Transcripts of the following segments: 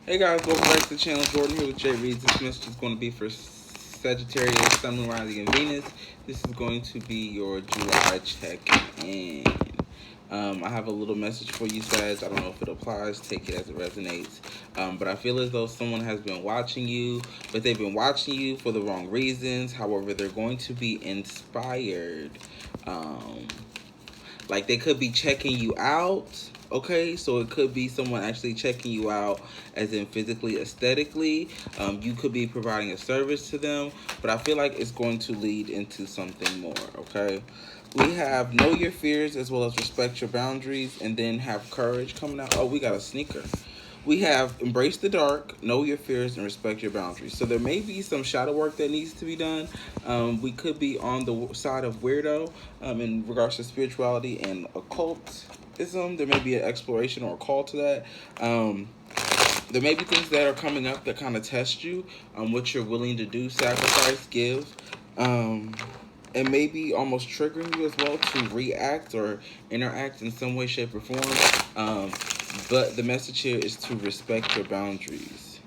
Hey guys, welcome back to the channel. Jordan here with Jay Reads. This message is going to be for Sagittarius, Sun, Moon, Rising, and Venus. This is going to be your July check-in. I have a little message for you, Sag. I don't know if it applies. Take it as it resonates. But I feel as though someone has been watching you, but they've been watching you for the wrong reasons. However, they're going to be inspired. Like they could be checking you out. Okay, so it could be someone actually checking you out as in physically, aesthetically. You could be providing a service to them, but I feel like it's going to lead into something more, okay? We have know your fears as well as respect your boundaries, and then have courage coming out. Oh, we got a sneaker. We have embrace the dark, know your fears, and respect your boundaries. So there may be some shadow work that needs to be done. We could be on the side of weirdo in regards to spirituality and occultism. There may be an exploration or a call to that. There may be things that are coming up that kind of test you on what you're willing to do, sacrifice, give. And maybe almost triggering you as well to react or interact in some way, shape, or form. But the message here is to respect your boundaries.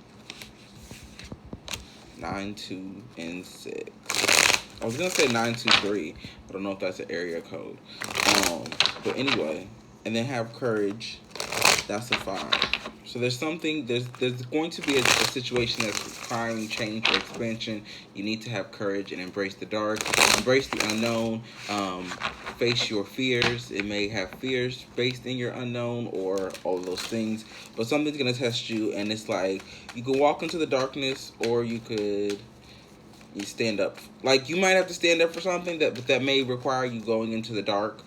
9, 2, and 6. I was going to say 923, but I don't know if that's an area code. But anyway, and then have courage. That's a 5. So there's something, there's going to be a situation that's requiring change or expansion. You need to have courage and embrace the dark, embrace the unknown, face your fears. It may have fears based in your unknown or all of those things, but something's going to test you, and it's like you can walk into the darkness or you stand up. Like you might have to stand up for something that may require you going into the dark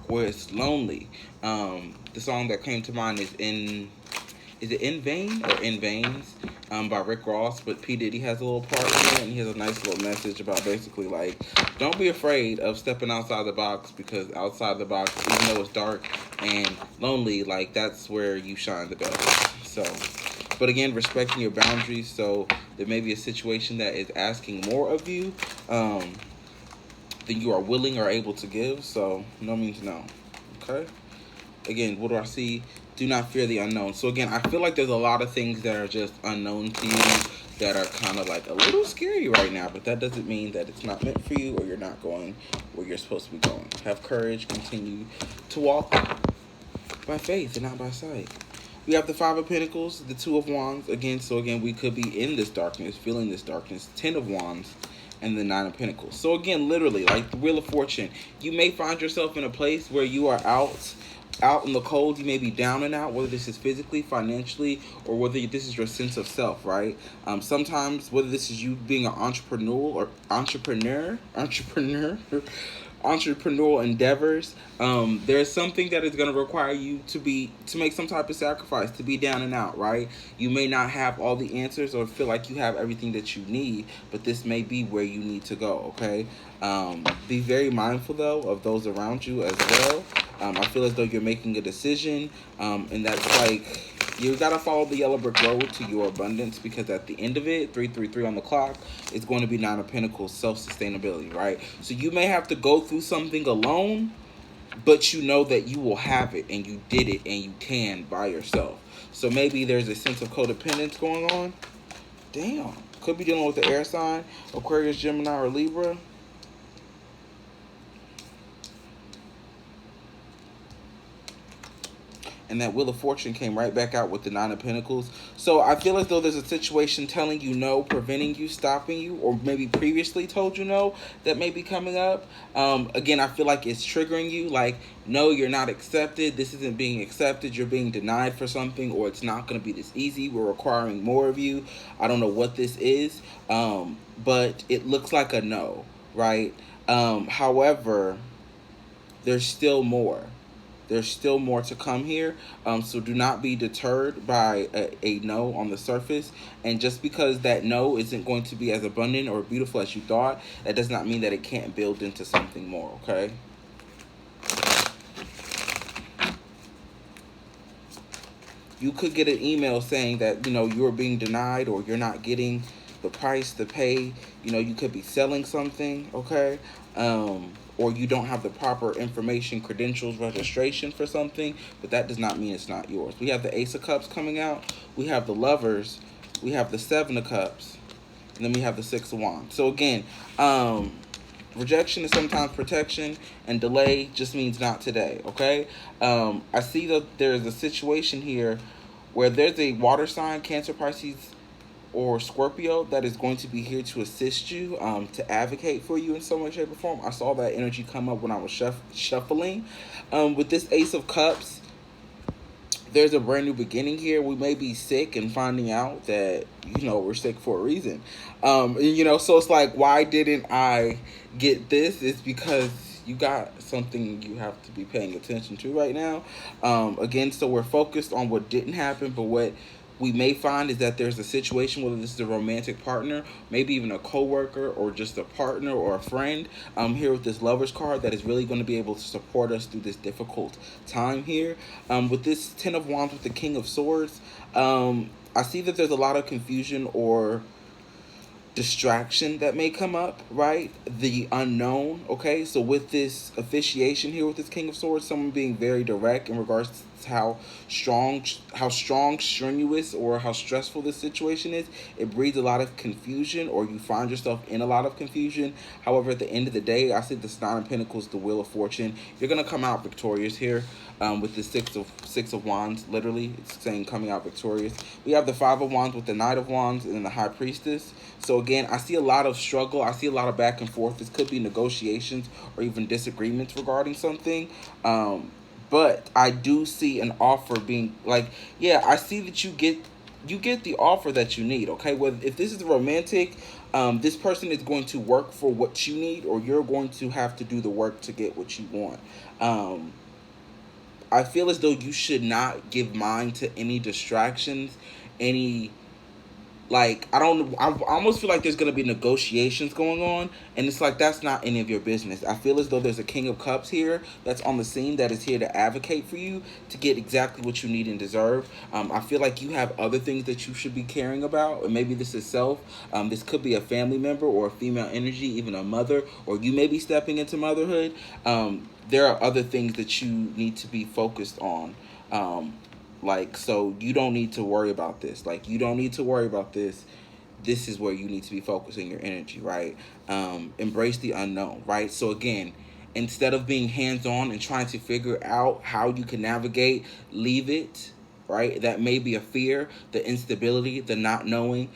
where it's lonely. The song that came to mind is it In Vain or In Veins by Rick Ross, but P. Diddy has a little part in it, and he has a nice little message about basically like, don't be afraid of stepping outside the box, because outside the box, even though it's dark and lonely, like that's where you shine the best. So, but again, respecting your boundaries. So there may be a situation that is asking more of you than you are willing or able to give. So no means no. Okay. Again, what do I see? Do not fear the unknown. So again, I feel like there's a lot of things that are just unknown to you that are kind of like a little scary right now, but that doesn't mean that it's not meant for you or you're not going where you're supposed to be going. Have courage. Continue to walk by faith and not by sight. We have the 5 of Pentacles, the 2 of Wands. Again, so again, we could be in this darkness, feeling this darkness. 10 of Wands. And the 9 of Pentacles. So again, literally, like the Wheel of Fortune, you may find yourself in a place where you are out in the cold. You may be down and out, whether this is physically, financially, or whether this is your sense of self, right? Sometimes, whether this is you being an entrepreneurial endeavors, there's something that is going to require you to make some type of sacrifice, to be down and out, right? You may not have all the answers or feel like you have everything that you need, but this may be where you need to go, okay? Be very mindful though of those around you as well. I feel as though you're making a decision, and that's like, you gotta follow the yellow brick road to your abundance, because at the end of it, 333 on the clock, it's going to be 9 of Pentacles, self-sustainability, right? So you may have to go through something alone, but you know that you will have it, and you did it, and you can by yourself. So maybe there's a sense of codependence going on. Damn. Could be dealing with the air sign, Aquarius, Gemini, or Libra. And that Wheel of Fortune came right back out with the 9 of Pentacles. So I feel as though there's a situation telling you no, preventing you, stopping you, or maybe previously told you no, that may be coming up. Again, I feel like it's triggering you. Like, no, you're not accepted. This isn't being accepted. You're being denied for something, or it's not going to be this easy. We're requiring more of you. I don't know what this is, but it looks like a no, right? However, there's still more. There's still more to come here, so do not be deterred by a no on the surface. And just because that no isn't going to be as abundant or beautiful as you thought, that does not mean that it can't build into something more, okay? You could get an email saying that, you're being denied or you're not getting the price to pay. You know, you could be selling something, okay? Or you don't have the proper information, credentials, registration for something, but that does not mean it's not yours. We have the Ace of Cups coming out. We have the Lovers. We have the Seven of Cups. And then we have the Six of Wands. So again, rejection is sometimes protection, and delay just means not today, okay? I see that there's a situation here where there's a water sign, Cancer, Pisces, or Scorpio, that is going to be here to assist you, to advocate for you in some way, shape, or form. I saw that energy come up when I was shuffling. With this Ace of Cups, there's a brand new beginning here. We may be sick and finding out that, we're sick for a reason. So it's like, why didn't I get this? It's because you got something you have to be paying attention to right now. Again, so we're focused on what didn't happen, but what we may find is that there's a situation, whether this is a romantic partner, maybe even a coworker, or just a partner or a friend, here with this Lovers card, that is really going to be able to support us through this difficult time here. With this Ten of Wands with the King of Swords, I see that there's a lot of confusion or distraction that may come up, right? The unknown, okay? So with this officiation here with this King of Swords, someone being very direct in regards to how strong, strenuous, or how stressful this situation is, it breeds a lot of confusion, or you find yourself in a lot of confusion. However, at the end of the day, I see this Nine of Pentacles, the Wheel of Fortune. You're going to come out victorious here. With the six of Wands, literally, it's saying coming out victorious. We have the Five of Wands with the Knight of Wands and then the High Priestess. So again, I see a lot of struggle. I see a lot of back and forth. This could be negotiations or even disagreements regarding something. But I do see an offer being like, yeah, I see that you get the offer that you need, okay? Whether if this is romantic, this person is going to work for what you need, or you're going to have to do the work to get what you want. I feel as though you should not give mind to any distractions, any, like, I almost feel like there's going to be negotiations going on, and it's like, that's not any of your business. I feel as though there's a King of Cups here that's on the scene, that is here to advocate for you to get exactly what you need and deserve. I feel like you have other things that you should be caring about, and maybe this is self. This could be a family member or a female energy, even a mother, or you may be stepping into motherhood. There are other things that you need to be focused on. So you don't need to worry about this. Like, you don't need to worry about this. This is where you need to be focusing your energy, right? Embrace the unknown, right? So again, instead of being hands-on and trying to figure out how you can navigate, leave it, right? That may be a fear, the instability, the not knowing,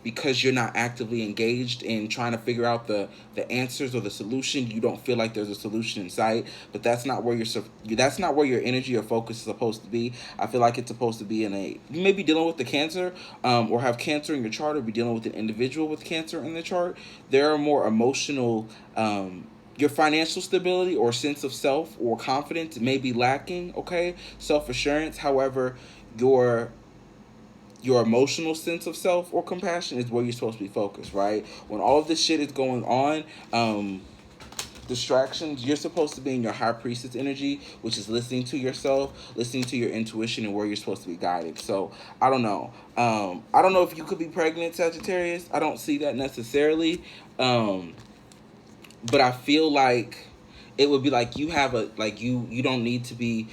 because you're not actively engaged in trying to figure out the answers or the solution. You don't feel like there's a solution in sight, but that's not where your energy or focus is supposed to be. I feel like it's supposed to be you may be dealing with the Cancer, or have Cancer in your chart, or be dealing with an individual with Cancer in the chart. There are more emotional, your financial stability or sense of self or confidence may be lacking, okay? Self-assurance. However, your emotional sense of self or compassion is where you're supposed to be focused, right? When all of this shit is going on, distractions, you're supposed to be in your High Priestess energy, which is listening to yourself, listening to your intuition, and where you're supposed to be guided. So I don't know. I don't know if you could be pregnant, Sagittarius. I don't see that necessarily. But I feel like it would be like you have you don't need to be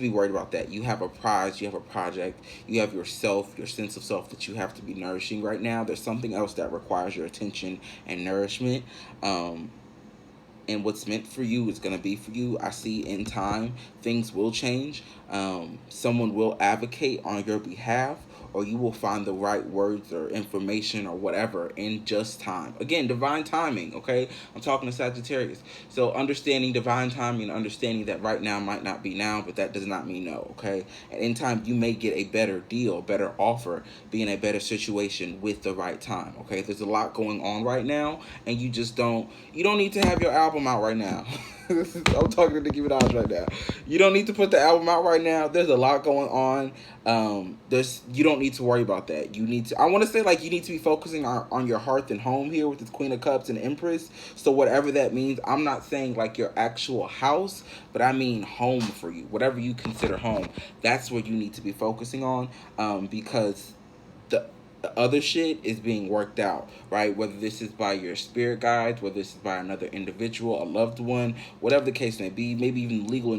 worried about that. You have a prize, you have a project, you have yourself, your sense of self that you have to be nourishing right now. There's something else that requires your attention and nourishment. And what's meant for you is going to be for you. I see in time, things will change. Someone will advocate on your behalf, or you will find the right words or information or whatever in just time. Again, divine timing, okay? I'm talking to Sagittarius. So understanding divine timing and understanding that right now might not be now, but that does not mean no, okay? And in time, you may get a better deal, better offer, be in a better situation with the right time, okay? There's a lot going on right now, and you don't need to have your album out right now. I'm talking to Nicki Minaj right now. You don't need to put the album out right now. There's a lot going on. You don't need to worry about that. You need to, I want to say, you need to be focusing on your hearth and home here with this Queen of Cups and Empress. So whatever that means, I'm not saying your actual house, but I mean home for you. Whatever you consider home, that's what you need to be focusing on, because The other shit is being worked out, right? Whether this is by your spirit guides, whether this is by another individual, a loved one, whatever the case may be, maybe even legal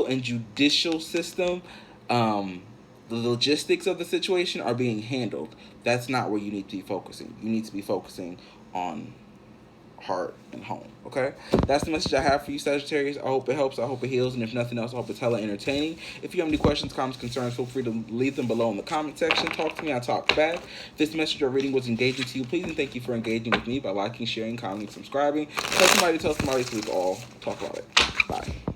and judicial system, the logistics of the situation are being handled. That's not where you need to be focusing. You need to be focusing on heart and home. Okay, that's the message I have for you, Sagittarius. I hope it helps. I hope it heals, and if nothing else, I hope it's hella entertaining. If you have any questions, comments, concerns, feel free to leave them below in the comment section. Talk to me, I talk back. If this message or reading was engaging to you, please and thank you for engaging with me by liking, sharing, commenting, subscribing. Tell somebody so we can all talk about it. Bye.